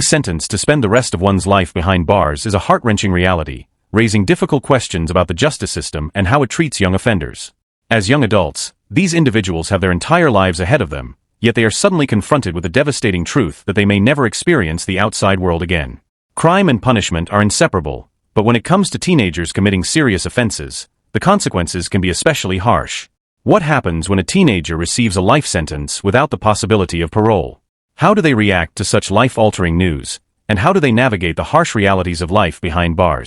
sentenced to spend the rest of one's life behind bars is a heart-wrenching reality, raising difficult questions about the justice system and how it treats young offenders. As young adults, these individuals have their entire lives ahead of them, yet they are suddenly confronted with the devastating truth that they may never experience the outside world again. Crime and punishment are inseparable, but when it comes to teenagers committing serious offenses, the consequences can be especially harsh. What happens when a teenager receives a life sentence without the possibility of parole? How do they react to such life-altering news, and how do they navigate the harsh realities of life behind bars?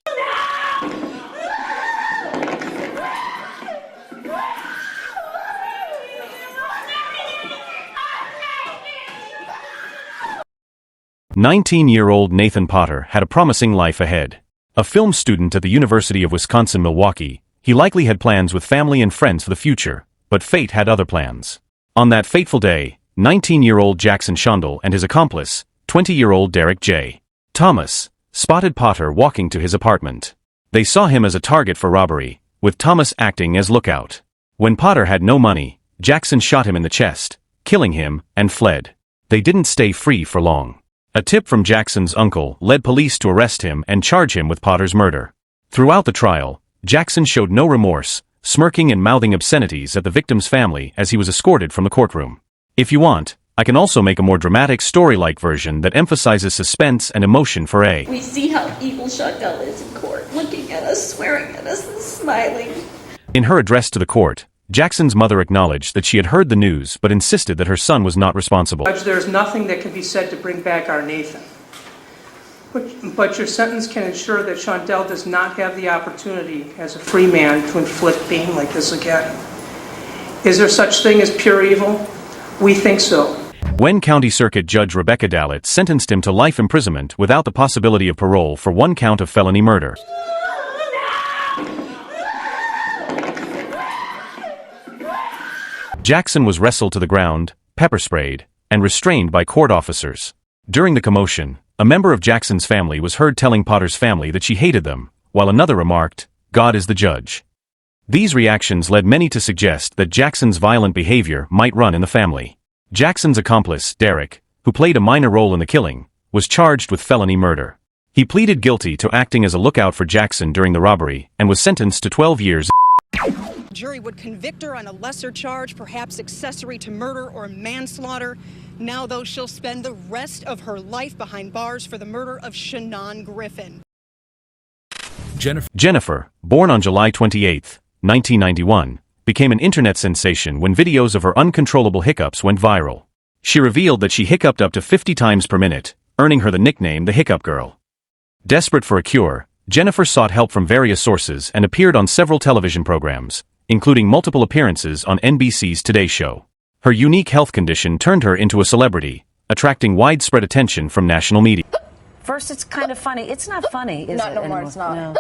"19-year-old Nathan Potter had a promising life ahead. A film student at the University of Wisconsin-Milwaukee, he likely had plans with family and friends for the future, but fate had other plans. On that fateful day, 19-year-old Jackson Shondell and his accomplice, 20-year-old Derek J. Thomas, spotted Potter walking to his apartment. They saw him as a target for robbery, with Thomas acting as lookout. When Potter had no money, Jackson shot him in the chest, killing him, and fled. They didn't stay free for long. A tip from Jackson's uncle led police to arrest him and charge him with Potter's murder. Throughout the trial, Jackson showed no remorse, smirking and mouthing obscenities at the victim's family as he was escorted from the courtroom. If you want, I can also make a more dramatic story-like version that emphasizes suspense and emotion for a. We see how evil Shondell is in court, looking at us, swearing at us, and smiling. In her address to the court, Jackson's mother acknowledged that she had heard the news but insisted that her son was not responsible. Judge, there's nothing that can be said to bring back our Nathan. But your sentence can ensure that Shondell does not have the opportunity as a free man to inflict pain like this again. Is there such thing as pure evil? We think so. When County Circuit Judge Rebecca Dallett sentenced him to life imprisonment without the possibility of parole for one count of felony murder. Jackson was wrestled to the ground, pepper-sprayed, and restrained by court officers. During the commotion, a member of Jackson's family was heard telling Potter's family that she hated them, while another remarked, "God is the judge." These reactions led many to suggest that Jackson's violent behavior might run in the family. Jackson's accomplice, Derek, who played a minor role in the killing, was charged with felony murder. He pleaded guilty to acting as a lookout for Jackson during the robbery and was sentenced to 12 years. Jury would convict her on a lesser charge, perhaps accessory to murder or manslaughter. Now, though, she'll spend the rest of her life behind bars for the murder of Shannon Griffin. Jennifer, born on July 28, 1991, became an internet sensation when videos of her uncontrollable hiccups went viral. She revealed that she hiccuped up to 50 times per minute, earning her the nickname the Hiccup Girl. Desperate for a cure, Jennifer sought help from various sources and appeared on several television programs, including multiple appearances on NBC's Today Show. Her unique health condition turned her into a celebrity, attracting widespread attention from national media. First, it's kind of funny. It's not funny, is it? Not no more, it's not. No.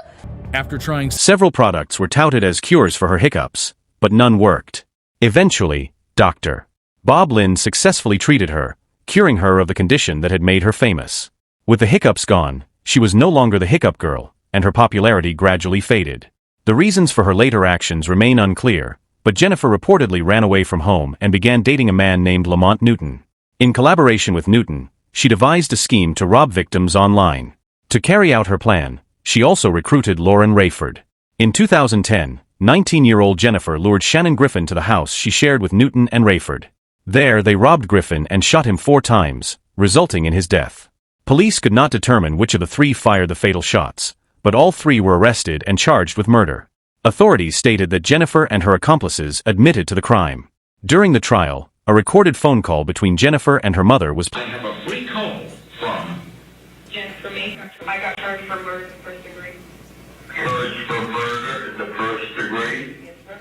After trying several products were touted as cures for her hiccups, but none worked. Eventually, Dr. Bob Lynn successfully treated her, curing her of the condition that had made her famous. With the hiccups gone, she was no longer the Hiccup Girl, and her popularity gradually faded. The reasons for her later actions remain unclear, but Jennifer reportedly ran away from home and began dating a man named Lamont Newton. In collaboration with Newton, she devised a scheme to rob victims online. To carry out her plan, she also recruited Lauren Rayford. In 2010, 19-year-old Jennifer lured Shannon Griffin to the house she shared with Newton and Rayford. There, they robbed Griffin and shot him 4 times, resulting in his death. Police could not determine which of the 3 fired the fatal shots, but all 3 were arrested and charged with murder. Authorities stated that Jennifer and her accomplices admitted to the crime. During the trial, a recorded phone call between Jennifer and her mother was I have a free call from Jennifer me. I got charged for murder in the first degree. Charged for murder in the first degree? Yes, sir.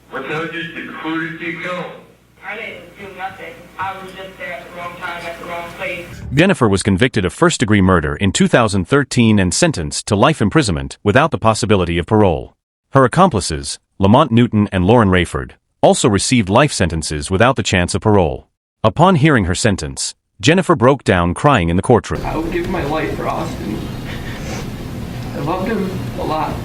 What who did you kill? I didn't do nothing. I was just there at the wrong time, at the wrong place. Jennifer was convicted of first-degree murder in 2013 and sentenced to life imprisonment without the possibility of parole. Her accomplices, Lamont Newton and Lauren Rayford, also received life sentences without the chance of parole. Upon hearing her sentence, Jennifer broke down crying in the courtroom. I would give my life for Austin. I loved him a lot.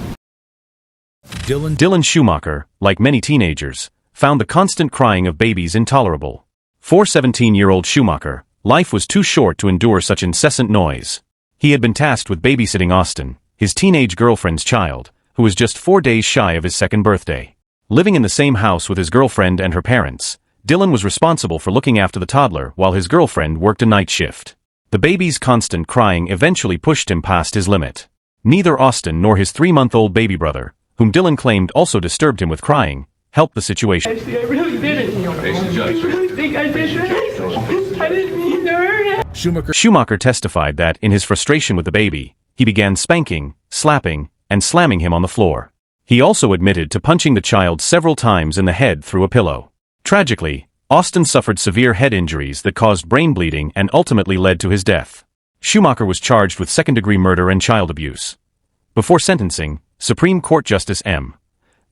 Dylan Schumacher, like many teenagers, found the constant crying of babies intolerable. For 17-year-old Schumacher, Life was too short to endure such incessant noise. He had been tasked with babysitting Austin, his teenage girlfriend's child, who was just 4 days shy of his second birthday. Living in the same house with his girlfriend and her parents, Dylan was responsible for looking after the toddler while his girlfriend worked a night shift. The baby's constant crying eventually pushed him past his limit. Neither Austin nor his 3-month-old baby brother, whom Dylan claimed also disturbed him with crying, helped the situation. Actually, I really didn't. I really think I did that. I didn't mean to hurt him. Schumacher testified that, in his frustration with the baby, he began spanking, slapping, and slamming him on the floor. He also admitted to punching the child several times in the head through a pillow. Tragically, Austin suffered severe head injuries that caused brain bleeding and ultimately led to his death. Schumacher was charged with second-degree murder and child abuse. Before sentencing, Supreme Court Justice M.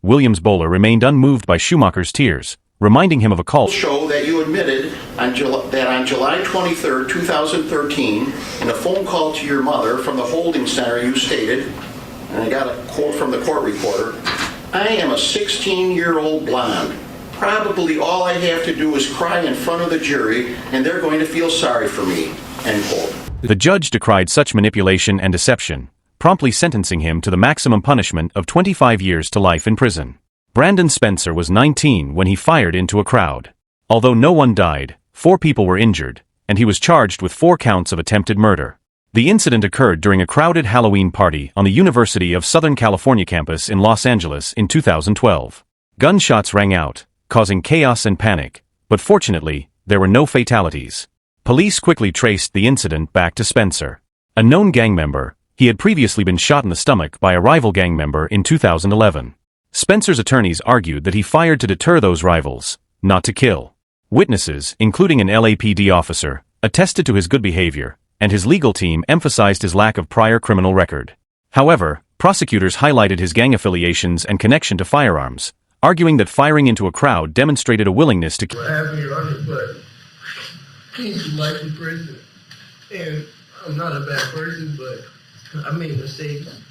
Williams Bowler remained unmoved by Schumacher's tears, reminding him of a call show that you admitted that on July 23, 2013, in a phone call to your mother from the holding center, you stated, and I got a quote from the court reporter, "I am a 16-year-old blonde. Probably all I have to do is cry in front of the jury, and they're going to feel sorry for me," end quote. The judge decried such manipulation and deception, promptly sentencing him to the maximum punishment of 25 years to life in prison. Brandon Spencer was 19 when he fired into a crowd. Although no one died, 4 people were injured, and he was charged with 4 counts of attempted murder. The incident occurred during a crowded Halloween party on the University of Southern California campus in Los Angeles in 2012. Gunshots rang out, causing chaos and panic, but fortunately, there were no fatalities. Police quickly traced the incident back to Spencer. A known gang member, he had previously been shot in the stomach by a rival gang member in 2011. Spencer's attorneys argued that he fired to deter those rivals, not to kill. Witnesses, including an LAPD officer, attested to his good behavior, and his legal team emphasized his lack of prior criminal record. However, prosecutors highlighted his gang affiliations and connection to firearms, arguing that firing into a crowd demonstrated a willingness to kill. I have me running, but he's life in prison. And I'm not a bad person, but I made mistakes.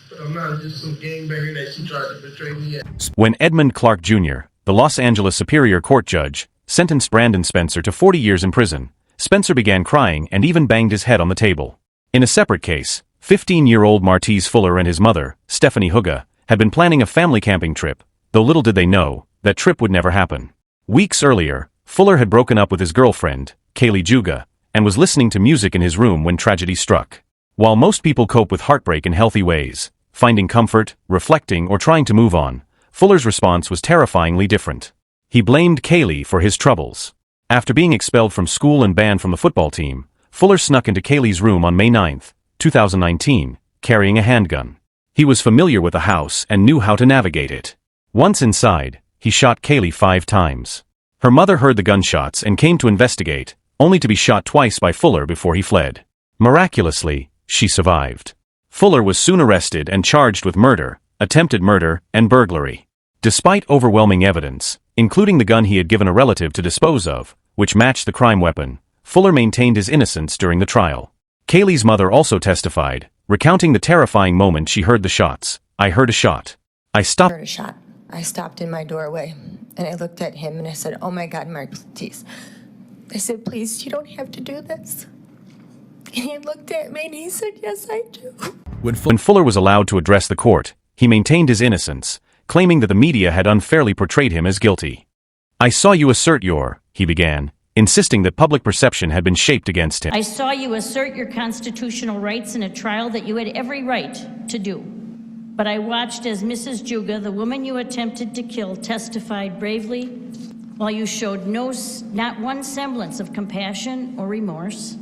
But I'm not just some gangbanger that she tried to betray me at. When Edmund Clark Jr., the Los Angeles Superior Court judge, sentenced Brandon Spencer to 40 years in prison, Spencer began crying and even banged his head on the table. In a separate case, 15-year-old Martez Fuller and his mother, Stephanie Huga, had been planning a family camping trip, though little did they know, that trip would never happen. Weeks earlier, Fuller had broken up with his girlfriend, Kaylee Juga, and was listening to music in his room when tragedy struck. While most people cope with heartbreak in healthy ways, finding comfort, reflecting, or trying to move on, Fuller's response was terrifyingly different. He blamed Kaylee for his troubles. After being expelled from school and banned from the football team, Fuller snuck into Kaylee's room on May 9, 2019, carrying a handgun. He was familiar with the house and knew how to navigate it. Once inside, he shot Kaylee 5 times. Her mother heard the gunshots and came to investigate, only to be shot twice by Fuller before he fled. Miraculously, she survived. Fuller was soon arrested and charged with murder, attempted murder, and burglary. Despite overwhelming evidence, including the gun he had given a relative to dispose of, which matched the crime weapon, Fuller maintained his innocence during the trial. Kaylee's mother also testified, recounting the terrifying moment she heard the shots. "I heard a shot. I stopped." I heard a shot. I stopped in my doorway, and I looked at him and I said, "Oh my God, Mark, please." I said, "Please, you don't have to do this." And he looked at me and he said, "Yes, I do." When Fuller was allowed to address the court, he maintained his innocence, claiming that the media had unfairly portrayed him as guilty. "I saw you assert your," he began, insisting that public perception had been shaped against him. "I saw you assert your constitutional rights in a trial that you had every right to do. But I watched as Mrs. Juga, the woman you attempted to kill, testified bravely, while you showed not one semblance of compassion or remorse."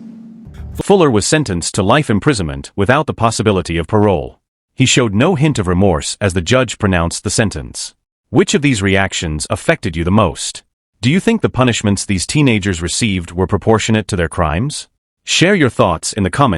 Fuller was sentenced to life imprisonment without the possibility of parole. He showed no hint of remorse as the judge pronounced the sentence. Which of these reactions affected you the most? Do you think the punishments these teenagers received were proportionate to their crimes? Share your thoughts in the comments.